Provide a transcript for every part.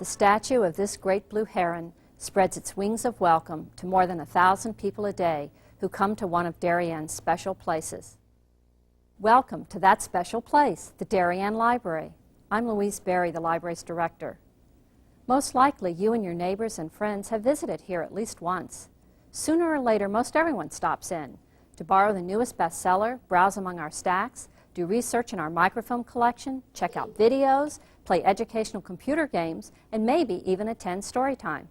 statue of this great blue heron spreads its wings of welcome to more than 1,000 people a day who come to one of Darien's special places. Welcome to that special place, the Darien Library. I'm Louise Berry, the library's director. Most likely, you and your neighbors and friends have visited here at least once. Sooner or later, most everyone stops in to borrow the newest bestseller, browse among our stacks, do research in our microfilm collection, check out videos, play educational computer games, and maybe even attend story time.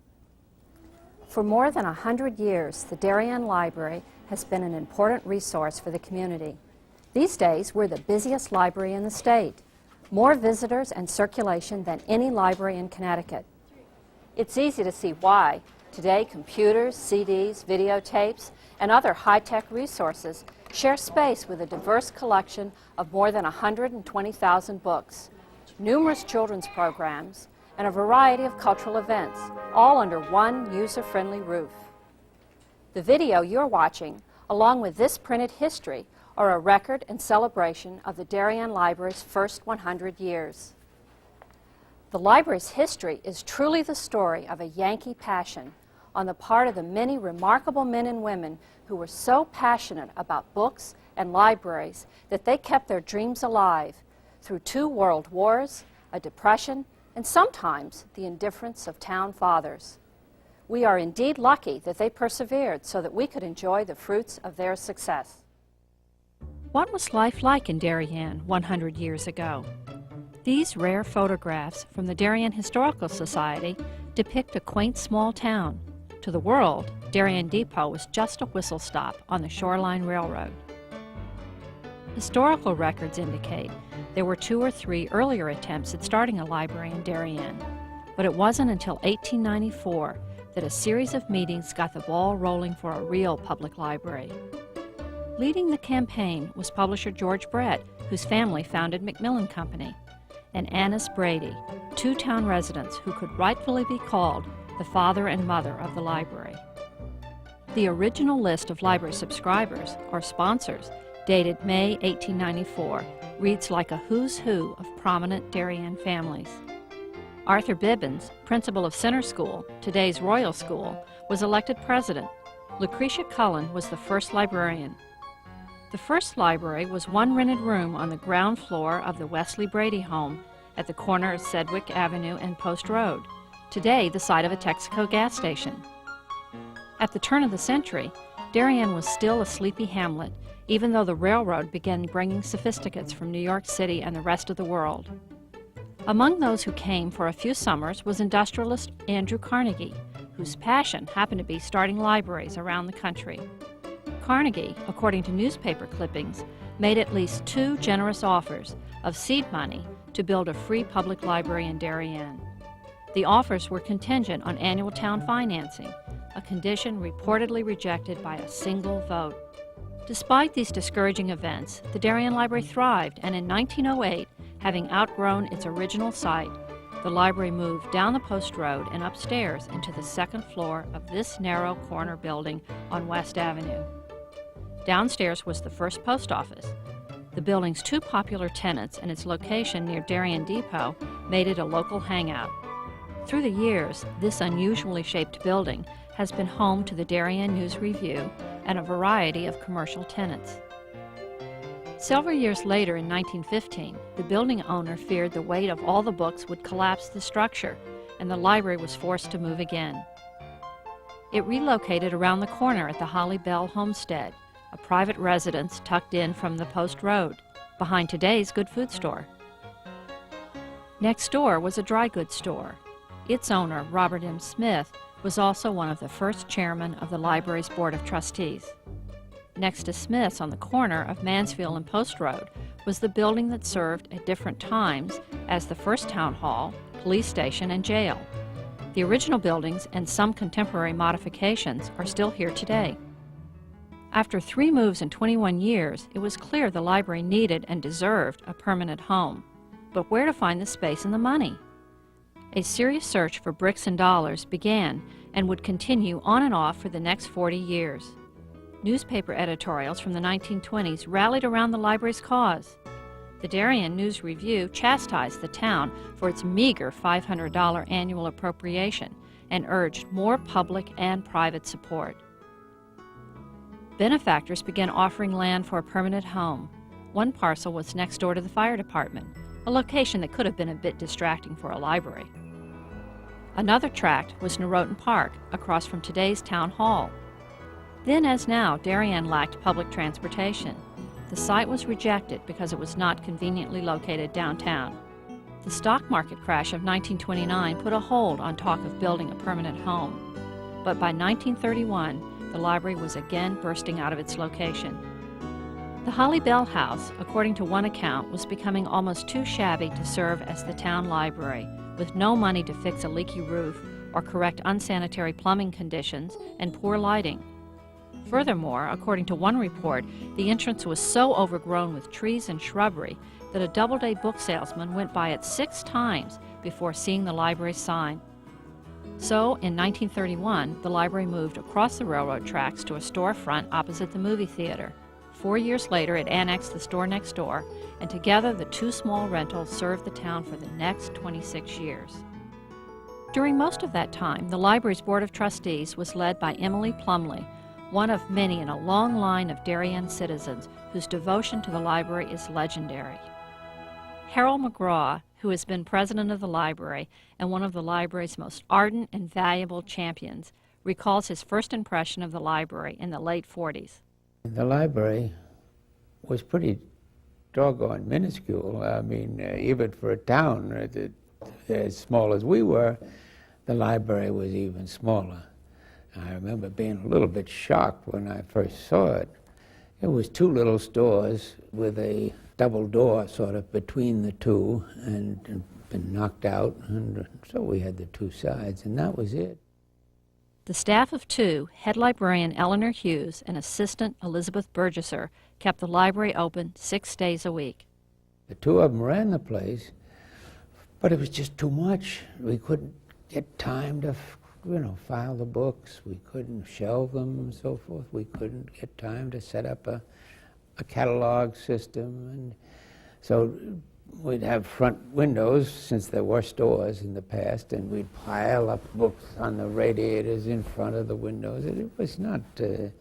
For more than 100 years, the Darien Library has been an important resource for the community. These days, we're the busiest library in the state. More visitors and circulation than any library in Connecticut. It's easy to see why. Today, computers, CDs, videotapes, and other high-tech resources share space with a diverse collection of more than 120,000 books, numerous children's programs, and a variety of cultural events, all under one user-friendly roof. The video you're watching, along with this printed history, are a record and celebration of the Darien Library's first 100 years. The library's history is truly the story of a Yankee passion on the part of the many remarkable men and women who were so passionate about books and libraries that they kept their dreams alive through 2 world wars, a depression, and sometimes the indifference of town fathers. We are indeed lucky that they persevered so that we could enjoy the fruits of their success. What was life like in Darien 100 years ago? These rare photographs from the Darien Historical Society depict a quaint small town. To the world, Darien Depot was just a whistle stop on the Shoreline Railroad. Historical records indicate there were 2 or 3 earlier attempts at starting a library in Darien, but it wasn't until 1894 that a series of meetings got the ball rolling for a real public library. Leading the campaign was publisher George Brett, whose family founded Macmillan Company, and Annis Brady, 2 town residents who could rightfully be called the father and mother of the library. The original list of library subscribers, or sponsors, dated May 1894, reads like a who's who of prominent Darien families. Arthur Bibbins, principal of Center School, today's Royal School, was elected president. Lucretia Cullen was the first librarian. The first library was one rented room on the ground floor of the Wesley Brady home at the corner of Sedgwick Avenue and Post Road, today the site of a Texaco gas station. At the turn of the century, Darien was still a sleepy hamlet, even though the railroad began bringing sophisticates from New York City and the rest of the world. Among those who came for a few summers was industrialist Andrew Carnegie, whose passion happened to be starting libraries around the country. Carnegie, according to newspaper clippings, made at least 2 generous offers of seed money to build a free public library in Darien. The offers were contingent on annual town financing, a condition reportedly rejected by a single vote. Despite these discouraging events, the Darien Library thrived, and in 1908, having outgrown its original site, the library moved down the Post Road and upstairs into the 2nd floor of this narrow corner building on West Avenue. Downstairs was the first post office. The building's 2 popular tenants and its location near Darien Depot made it a local hangout. Through the years, this unusually shaped building has been home to the Darien News Review and a variety of commercial tenants. Several years later, in 1915, the building owner feared the weight of all the books would collapse the structure, and the library was forced to move again. It relocated around the corner at the Holly Bell Homestead, a private residence tucked in from the Post Road, behind today's Good Food store. Next door was a dry goods store. Its owner, Robert M. Smith, was also one of the first chairmen of the library's Board of Trustees. Next to Smith's on the corner of Mansfield and Post Road was the building that served at different times as the first town hall, police station, and jail. The original buildings and some contemporary modifications are still here today. After 3 moves in 21 years, it was clear the library needed and deserved a permanent home. But where to find the space and the money? A serious search for bricks and dollars began and would continue on and off for the next 40 years. Newspaper editorials from the 1920s rallied around the library's cause. The Darien News-Review chastised the town for its meager $500 annual appropriation and urged more public and private support. Benefactors began offering land for a permanent home. One parcel was next door to the fire department, a location that could have been a bit distracting for a library. Another tract was Norotan Park, across from today's town hall. Then as now, Darien lacked public transportation. The site was rejected because it was not conveniently located downtown. The stock market crash of 1929 put a hold on talk of building a permanent home. But by 1931, the library was again bursting out of its location. The Holly Bell House, according to one account, was becoming almost too shabby to serve as the town library, with no money to fix a leaky roof or correct unsanitary plumbing conditions and poor lighting. Furthermore, according to one report, the entrance was so overgrown with trees and shrubbery that a Doubleday book salesman went by it 6 times before seeing the library's sign. So, in 1931, the library moved across the railroad tracks to a storefront opposite the movie theater. 4 years later, it annexed the store next door, and together the 2 small rentals served the town for the next 26 years. During most of that time, the library's board of trustees was led by Emily Plumley, one of many in a long line of Darien citizens whose devotion to the library is legendary. Harold McGraw, who has been president of the library and one of the library's most ardent and valuable champions, recalls his first impression of the library in the late 40s. The library was pretty doggone minuscule. I mean, even for a town as small as we were, the library was even smaller. I remember being a little bit shocked when I first saw it. It was 2 little stores with a double door sort of between the two and been knocked out, and so we had the 2 sides, and that was it. The staff of 2, head librarian Eleanor Hughes and assistant Elizabeth Burgesser, kept the library open 6 days a week. The 2 of them ran the place, but it was just too much. We couldn't get time to file the books. We couldn't shelve them and so forth. We couldn't get time to set up a catalog system. And so we'd have front windows, since there were stores in the past, and we'd pile up books on the radiators in front of the windows. It was not the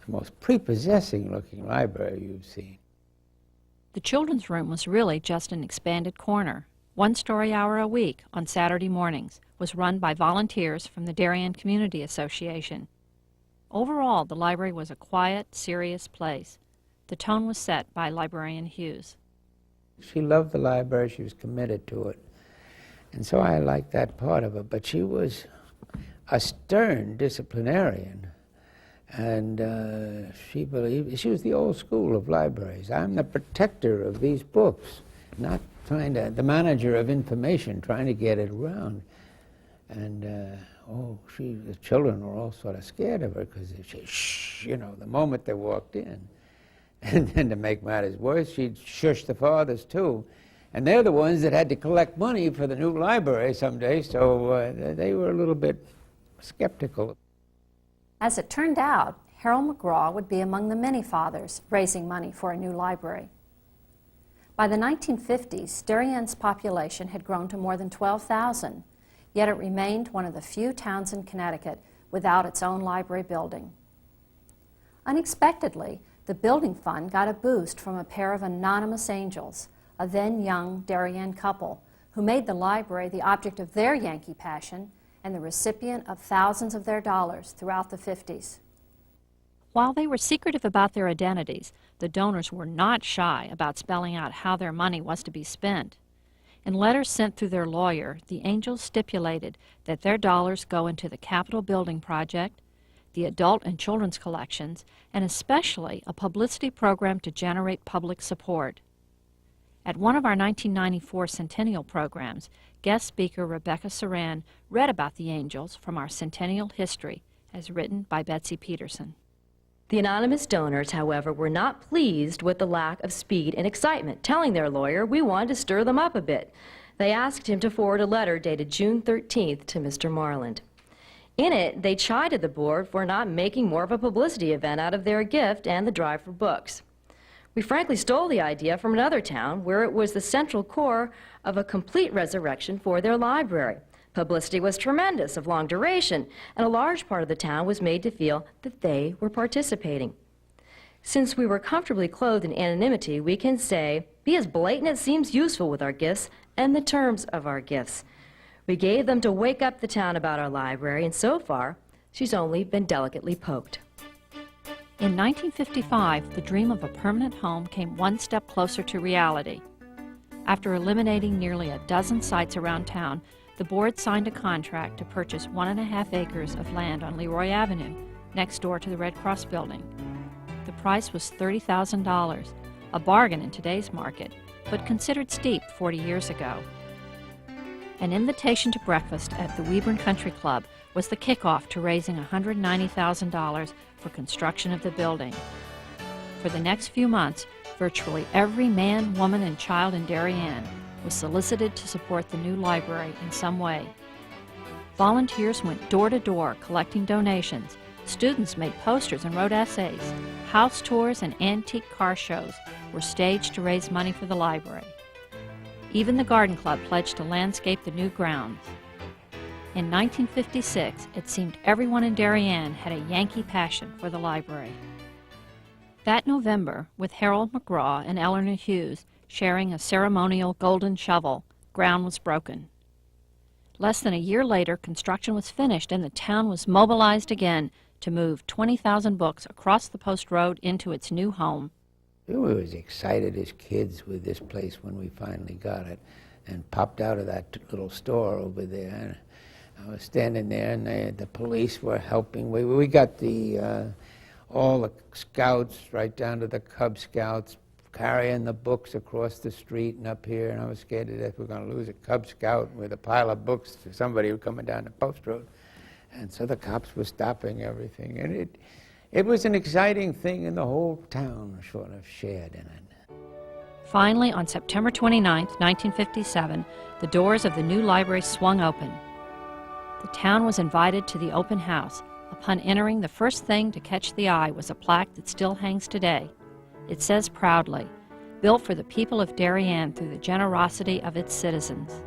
most prepossessing looking library you've seen. The children's room was really just an expanded corner. 1 story hour a week on Saturday mornings was run by volunteers from the Darien Community Association. Overall, the library was a quiet, serious place. The tone was set by librarian Hughes. She loved the library. She was committed to it. And so I liked that part of it. But she was a stern disciplinarian. And she believed, she was the old school of libraries. I'm the protector of these books, not the manager of information, trying to get it around. And, the children were all sort of scared of her because she, shh, the moment they walked in. And then to make matters worse, she'd shush the fathers too. And they're the ones that had to collect money for the new library someday, so they were a little bit skeptical. As it turned out, Harold McGraw would be among the many fathers raising money for a new library. By the 1950s, Darien's population had grown to more than 12,000, yet it remained one of the few towns in Connecticut without its own library building. Unexpectedly, the building fund got a boost from a pair of anonymous angels, a then-young Darien couple, who made the library the object of their Yankee passion and the recipient of thousands of their dollars throughout the 50s. While they were secretive about their identities, the donors were not shy about spelling out how their money was to be spent. In letters sent through their lawyer, the angels stipulated that their dollars go into the Capitol Building Project, the adult and children's collections, and especially a publicity program to generate public support. At one of our 1994 centennial programs, guest speaker Rebecca Saran read about the angels from our centennial history, as written by Betsy Peterson. The anonymous donors, however, were not pleased with the lack of speed and excitement, telling their lawyer we wanted to stir them up a bit. They asked him to forward a letter dated June 13th to Mr. Marland. In it, they chided the board for not making more of a publicity event out of their gift and the drive for books. We frankly stole the idea from another town where it was the central core of a complete resurrection for their library. Publicity was tremendous, of long duration, and a large part of the town was made to feel that they were participating. Since we were comfortably clothed in anonymity, we can say, be as blatant as seems useful with our gifts and the terms of our gifts. We gave them to wake up the town about our library, and so far, she's only been delicately poked. In 1955, the dream of a permanent home came one step closer to reality. After eliminating nearly a dozen sites around town, the board signed a contract to purchase 1.5 acres of land on Leroy Avenue, next door to the Red Cross building. The price was $30,000, a bargain in today's market, but considered steep 40 years ago. An invitation to breakfast at the Webern Country Club was the kickoff to raising $190,000 for construction of the building. For the next few months, virtually every man, woman, and child in Darien was solicited to support the new library in some way. Volunteers went door to door collecting donations. Students made posters and wrote essays. House tours and antique car shows were staged to raise money for the library. Even the Garden Club pledged to landscape the new grounds. In 1956, it seemed everyone in Darien had a Yankee passion for the library. That November, with Harold McGraw and Eleanor Hughes sharing a ceremonial golden shovel, ground was broken. Less than a year later, construction was finished and the town was mobilized again to move 20,000 books across the post road into its new home. We were as excited as kids with this place when we finally got it and popped out of that little store over there. I was standing there and the police were helping. We got all the scouts right down to the Cub Scouts carrying the books across the street and up here, and I was scared to death we were going to lose a Cub Scout with a pile of books to somebody who was coming down the post road. And so the cops were stopping everything. And it was an exciting thing, and the whole town sort of shared in it. Finally, on September 29, 1957, the doors of the new library swung open. The town was invited to the open house. Upon entering, the first thing to catch the eye was a plaque that still hangs today. It says proudly, "Built for the people of Darien through the generosity of its citizens."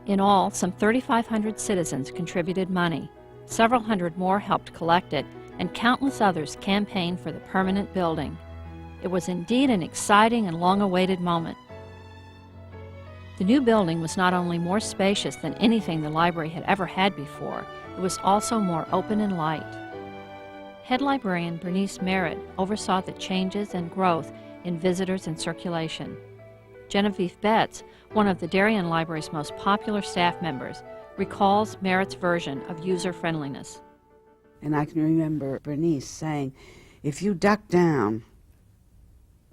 In all, some 3,500 citizens contributed money. Several hundred more helped collect it, and countless others campaigned for the permanent building. It was indeed an exciting and long-awaited moment. The new building was not only more spacious than anything the library had ever had before, it was also more open and light. Head librarian Bernice Merritt oversaw the changes and growth in visitors and circulation. Genevieve Betts, one of the Darien Library's most popular staff members, recalls Merritt's version of user-friendliness. And I can remember Bernice saying, if you duck down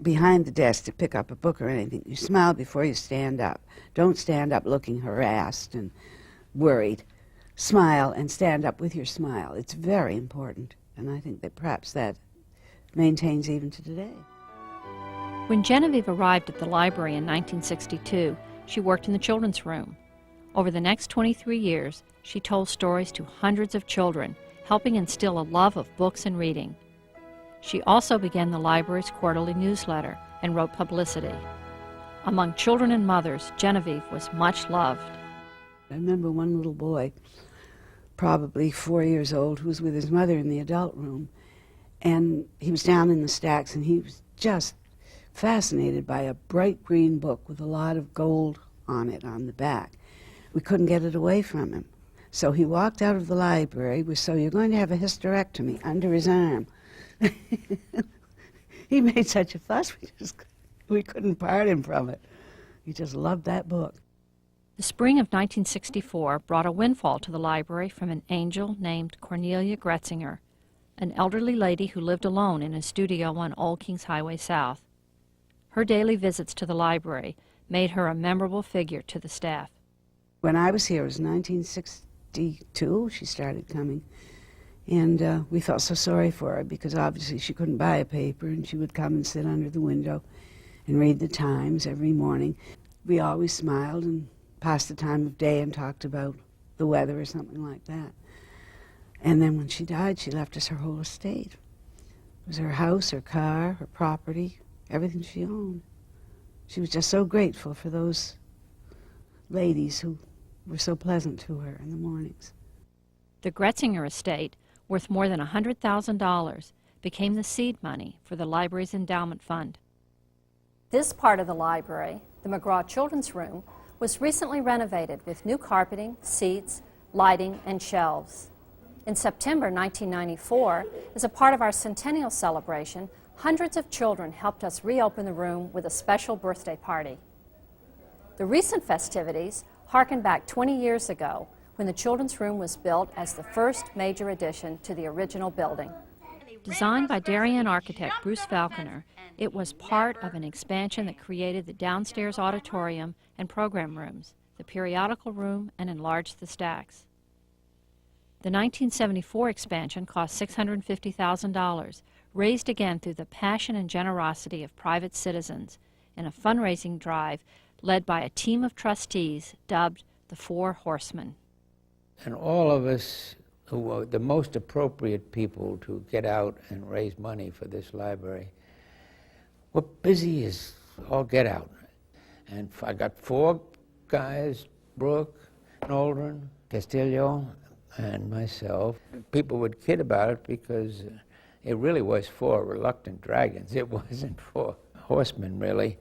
behind the desk to pick up a book or anything, you smile before you stand up. Don't stand up looking harassed and worried. Smile and stand up with your smile. It's very important. And I think that perhaps that maintains even to today. When Genevieve arrived at the library in 1962, she worked in the children's room. Over the next 23 years, she told stories to hundreds of children, helping instill a love of books and reading. She also began the library's quarterly newsletter and wrote publicity. Among children and mothers, Genevieve was much loved. I remember one little boy, probably 4 years old, who was with his mother in the adult room, and he was down in the stacks, and he was just fascinated by a bright green book with a lot of gold on it on the back. We couldn't get it away from him. So he walked out of the library with, "So you're going to have a hysterectomy," under his arm. He made such a fuss, we couldn't part him from it. He just loved that book. The spring of 1964 brought a windfall to the library from an angel named Cornelia Gretzinger, an elderly lady who lived alone in a studio on Old Kings Highway South. Her daily visits to the library made her a memorable figure to the staff. When I was here, it was 1962, she started coming, and we felt so sorry for her because obviously she couldn't buy a paper, and she would come and sit under the window and read the Times every morning. We always smiled and passed the time of day and talked about the weather or something like that. And then when she died, she left us her whole estate. It was her house, her car, her property, everything she owned. She was just so grateful for those ladies who were so pleasant to her in the mornings. The Gretzinger estate, worth more than $100,000, became the seed money for the library's endowment fund. This part of the library, the McGraw Children's Room, was recently renovated with new carpeting, seats, lighting, and shelves. In September 1994, as a part of our centennial celebration, hundreds of children helped us reopen the room with a special birthday party. The recent festivities harken back 20 years ago when the Children's Room was built as the first major addition to the original building. Designed by Darien architect Bruce Falconer, it was part of an expansion that created the downstairs auditorium and program rooms, the periodical room, and enlarged the stacks. The 1974 expansion cost $650,000, raised again through the passion and generosity of private citizens in a fundraising drive led by a team of trustees dubbed the Four Horsemen. And all of us who were the most appropriate people to get out and raise money for this library were busy as all get out. And I got 4 guys, Brooke, Noldren, Castillo, and myself. People would kid about it because it really was 4 reluctant dragons. It wasn't 4 horsemen, really.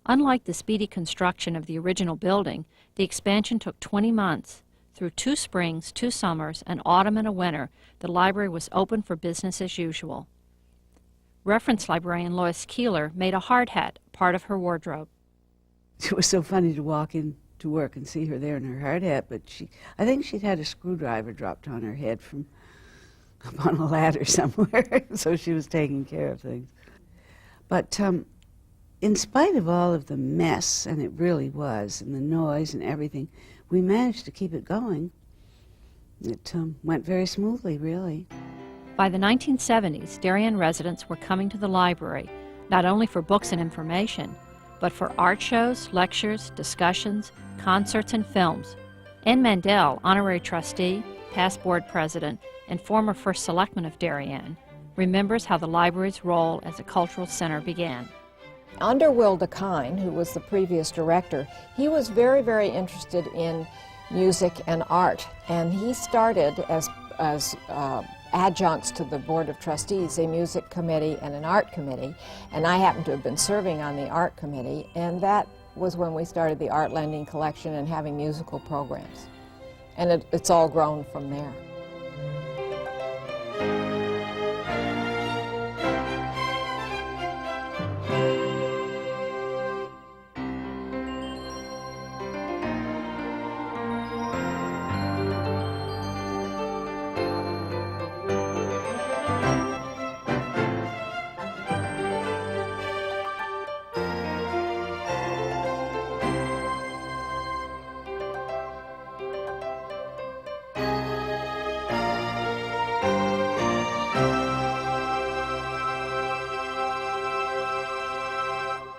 Unlike the speedy construction of the original building, the expansion took 20 months. Through 2 springs, 2 summers, an autumn, and a winter, the library was open for business as usual. Reference librarian Lois Keeler made a hard hat part of her wardrobe. It was so funny to walk in to work and see her there in her hard hat, but I think she'd had a screwdriver dropped on her head from up on a ladder somewhere, so she was taking care of things. But in spite of all of the mess, and it really was, and the noise and everything, we managed to keep it going. It went very smoothly, really. By the 1970s, Darien residents were coming to the library, not only for books and information, but for art shows, lectures, discussions, concerts, and films. Ann Mandel, honorary trustee, past board president, and former first selectman of Darien, remembers how the library's role as a cultural center began. Under Will DeKine, who was the previous director, he was very, very interested in music and art, and he started as adjuncts to the Board of Trustees, a music committee and an art committee, and I happened to have been serving on the art committee, and that was when we started the art lending collection and having musical programs. And it's all grown from there.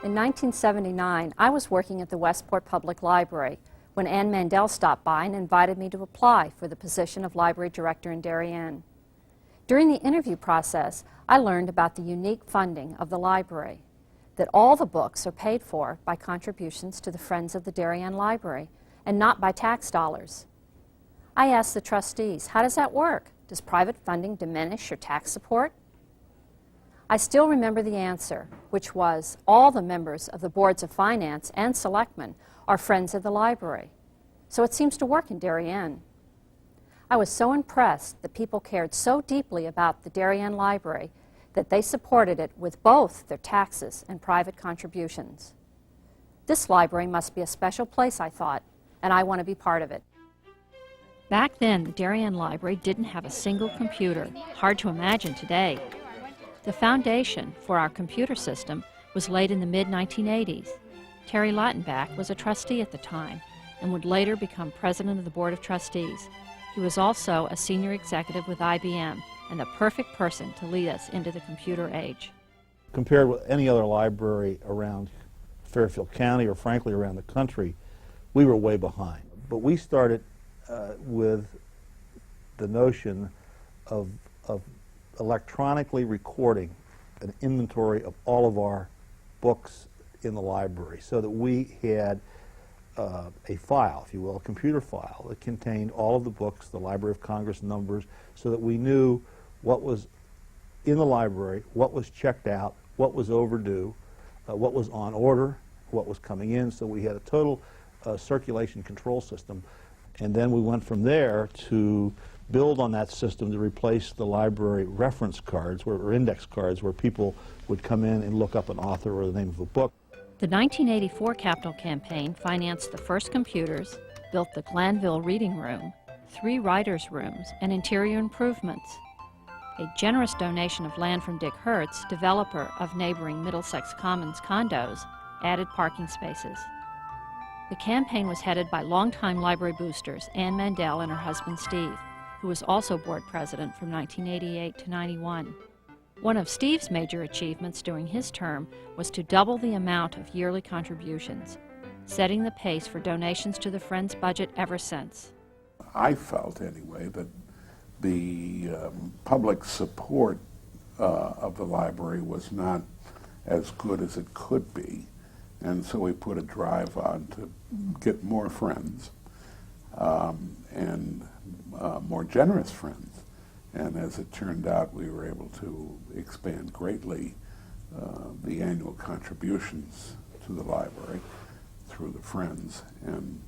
In 1979, I was working at the Westport Public Library when Ann Mandel stopped by and invited me to apply for the position of library director in Darien. During the interview process, I learned about the unique funding of the library, that all the books are paid for by contributions to the Friends of the Darien Library and not by tax dollars. I asked the trustees, how does that work? Does private funding diminish your tax support? I still remember the answer, which was all the members of the boards of finance and selectmen are friends of the library. So it seems to work in Darien. I was so impressed that people cared so deeply about the Darien Library that they supported it with both their taxes and private contributions. This library must be a special place, I thought, and I want to be part of it. Back then, the Darien Library didn't have a single computer, hard to imagine today. The foundation for our computer system was laid in the mid-1980s. Terry Lautenbach was a trustee at the time and would later become president of the Board of Trustees. He was also a senior executive with IBM and the perfect person to lead us into the computer age. Compared with any other library around Fairfield County or frankly around the country, we were way behind. But we started with the notion of electronically recording an inventory of all of our books in the library so that we had a file, if you will, a computer file that contained all of the books, the Library of Congress numbers, so that we knew what was in the library, what was checked out, what was overdue, what was on order, what was coming in, so we had a total circulation control system. And then we went from there to build on that system to replace the library reference cards, or index cards, where people would come in and look up an author or the name of a book. The 1984 capital campaign financed the first computers, built the Glanville Reading Room, 3 writers' rooms, and interior improvements. A generous donation of land from Dick Hertz, developer of neighboring Middlesex Commons condos, added parking spaces. The campaign was headed by longtime library boosters Ann Mandel and her husband Steve, who was also board president from 1988 to 91. One of Steve's major achievements during his term was to double the amount of yearly contributions, setting the pace for donations to the Friends budget ever since. I felt, anyway, that the public support of the library was not as good as it could be, and so we put a drive on to get more friends and more generous friends. And as it turned out, we were able to expand greatly the annual contributions to the library through the Friends. And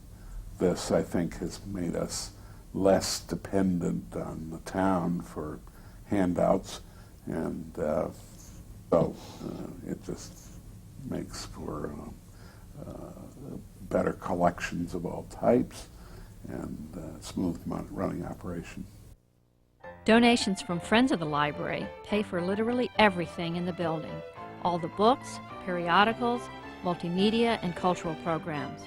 this, I think, has made us less dependent on the town for handouts. And so it just makes for better collections of all types and smooth running operation. Donations from Friends of the Library pay for literally everything in the building, all the books, periodicals, multimedia, and cultural programs,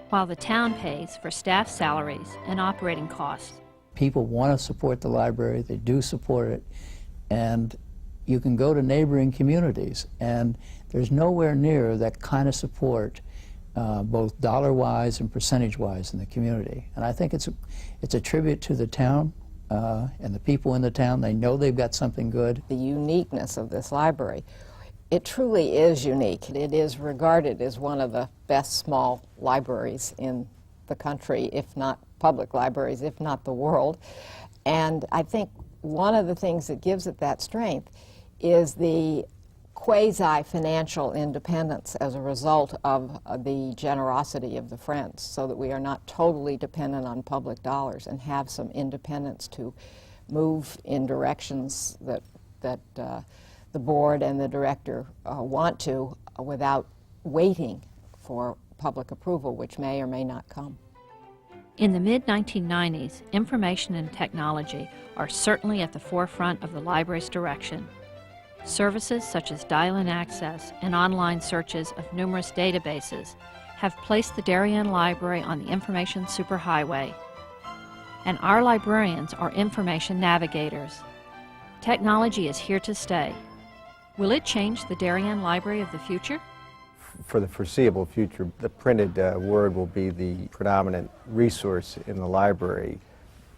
while the town pays for staff salaries and operating costs. People want to support the library, they do support it, and you can go to neighboring communities, and there's nowhere near that kind of support, both dollar-wise and percentage-wise in the community. And I think it's a tribute to the town, and the people in the town. They know they've got something good. The uniqueness of this library, it truly is unique. It is regarded as one of the best small libraries in the country, if not public libraries, if not the world. And I think one of the things that gives it that strength is the quasi-financial independence as a result of the generosity of the Friends, so that we are not totally dependent on public dollars and have some independence to move in directions that the board and the director want to without waiting for public approval, which may or may not come. In the mid-1990s, information and technology are certainly at the forefront of the library's direction. Services such as dial-in access and online searches of numerous databases have placed the Darien Library on the information superhighway. And our librarians are information navigators. Technology is here to stay. Will it change the Darien Library of the future? For the foreseeable future, the printed word will be the predominant resource in the library.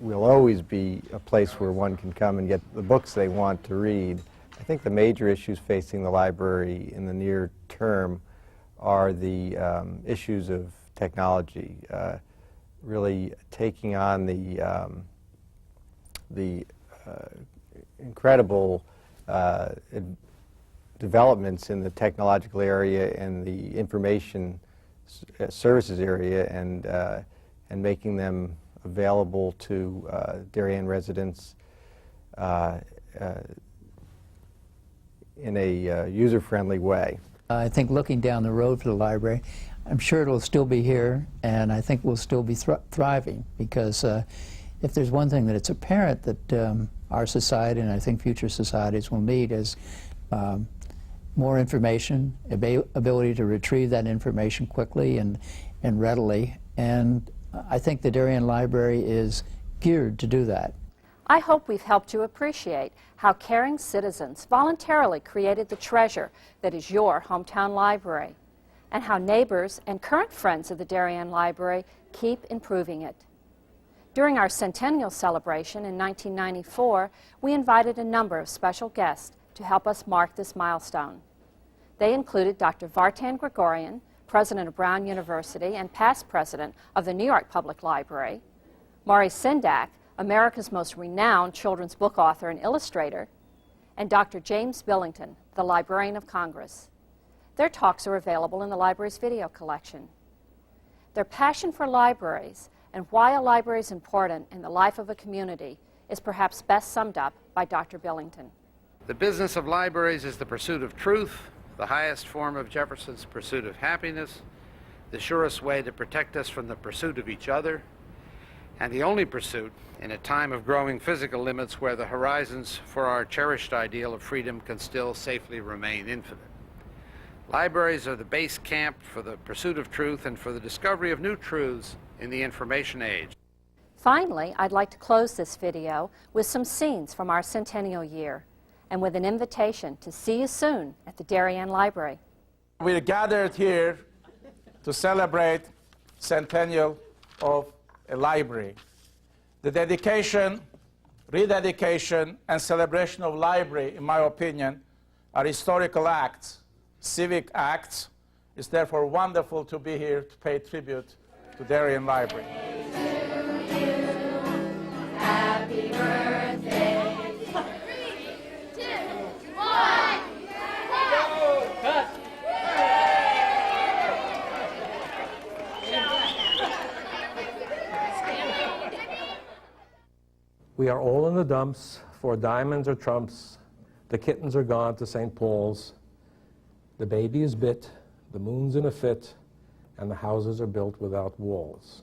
Will always be a place where one can come and get the books they want to read. I think the major issues facing the library in the near term are the issues of technology, really taking on the incredible developments in the technological area and the information services area, and making them available to Darien residents in a user-friendly way. I think looking down the road for the library, I'm sure it'll still be here, and I think we'll still be thriving, because if there's one thing that it's apparent that our society, and I think future societies, will need is more information, ability to retrieve that information quickly and readily, and I think the Darien Library is geared to do that. I hope we've helped you appreciate how caring citizens voluntarily created the treasure that is your hometown library, and how neighbors and current friends of the Darien Library keep improving it. During our centennial celebration in 1994, we invited a number of special guests to help us mark this milestone. They included Dr. Vartan Gregorian, president of Brown University and past president of the New York Public Library, Maury Sendak, America's most renowned children's book author and illustrator, and Dr. James Billington, the Librarian of Congress. Their talks are available in the library's video collection. Their passion for libraries and why a library is important in the life of a community is perhaps best summed up by Dr. Billington. The business of libraries is the pursuit of truth, the highest form of Jefferson's pursuit of happiness, the surest way to protect us from the pursuit of each other, and the only pursuit in a time of growing physical limits where the horizons for our cherished ideal of freedom can still safely remain infinite. Libraries are the base camp for the pursuit of truth and for the discovery of new truths in the information age. Finally, I'd like to close this video with some scenes from our centennial year and with an invitation to see you soon at the Darien Library. We're gathered here to celebrate centennial of a library. The dedication, rededication, and celebration of library, in my opinion, are historical acts, civic acts. It's therefore wonderful to be here to pay tribute to Darien Library. Happy birthday. 3, 2, 1. Cut. We are all in the dumps for diamonds or trumps. The kittens are gone to St. Paul's. The baby is bit, the moon's in a fit, and the houses are built without walls.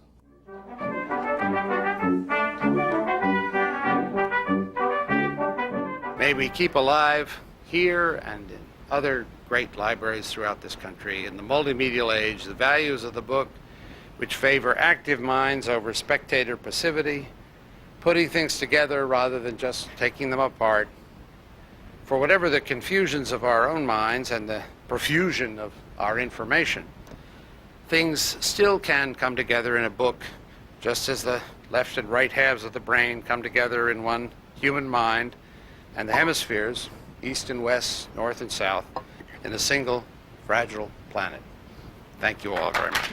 May we keep alive here and in other great libraries throughout this country in the multimedial age the values of the book which favor active minds over spectator passivity, putting things together rather than just taking them apart. For whatever the confusions of our own minds and the profusion of our information, things still can come together in a book, just as the left and right halves of the brain come together in one human mind, and the hemispheres, east and west, north and south, in a single fragile planet. Thank you all very much.